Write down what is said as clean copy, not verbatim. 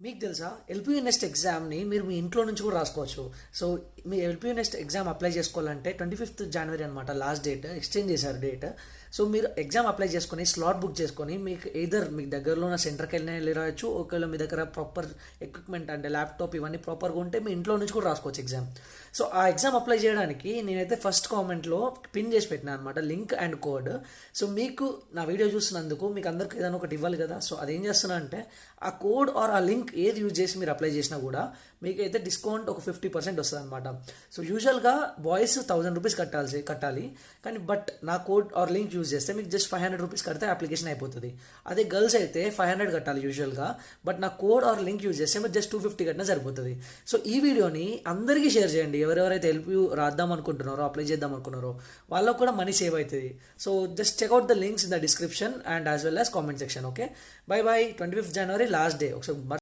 మీకు తెలుసా LPU next ఎగ్జామ్ని మీరు మీ ఇంట్లో నుంచి కూడా రాసుకోవచ్చు. సో మీ ఎల్పియూ నెక్స్ట్ ఎగ్జామ్ అప్లై చేసుకోవాలంటే 25th జనవరి అనమాట లాస్ట్ డేట్, ఎక్స్చేంజ్ చేశారు డేట్. సో మీరు ఎగ్జామ్ అప్లై చేసుకొని స్లాట్ బుక్ చేసుకొని మీకు ఎయిదర్ మీకు దగ్గరలో ఉన్న సెంటర్కి వెళ్ళి రాయొచ్చు. ఒకవేళ మీ దగ్గర ప్రాపర్ ఎక్విప్మెంట్ అంటే ల్యాప్టాప్ ఇవన్నీ ప్రాపర్గా ఉంటే మీ ఇంట్లో నుంచి కూడా రాసుకోవచ్చు ఎగ్జామ్. సో ఆ ఎగ్జామ్ అప్లై చేయడానికి నేనైతే ఫస్ట్ కామెంట్లో పిన్ చేసి పెట్టినా అనమాట లింక్ అండ్ కోడ్. సో మీకు నా వీడియో చూసినందుకు మీకు అందరికి ఏదైనా ఒకటి ఇవ్వాలి కదా. సో అదేం చేస్తున్నా అంటే ఆ కోడ్ ఆర్ ఆ లింక్ ఏది యూజ్ చేసి మీరు అప్లై చేసినా కూడా మీకైతే డిస్కౌంట్ ఒక 50% వస్తుంది అనమాట. సో యూజువల్గా బాయ్స్ 1000 రూపీస్ కట్టాలి, కానీ బట్ నా కోడ్ ఆర్ లింక్ యూజ్ చేస్తే మీకు జస్ట్ 500 రూపీస్ కడితే అప్లికేషన్ అయిపోతుంది. అదే గర్ల్స్ అయితే 500 కట్టాలి యూజువల్గా, బట్ నా కోడ్ ఆర్ లింక్ యూజ్ చేస్తే మీరు జస్ట్ 250 కట్టినా సరిపోతుంది. సో ఈ వీడియోని అందరికీ షేర్ చేయండి. ఎవరెవరైతే ఎల్పియూ రాద్దాం అనుకుంటున్నారో, అప్లై చేద్దాం అనుకున్నారో వాళ్ళకు కూడా మనీ సేవ్ అవుతుంది. So just checkout the links in the description and as well as comment section. Okay, by by. 25th January last day. ఒకసారి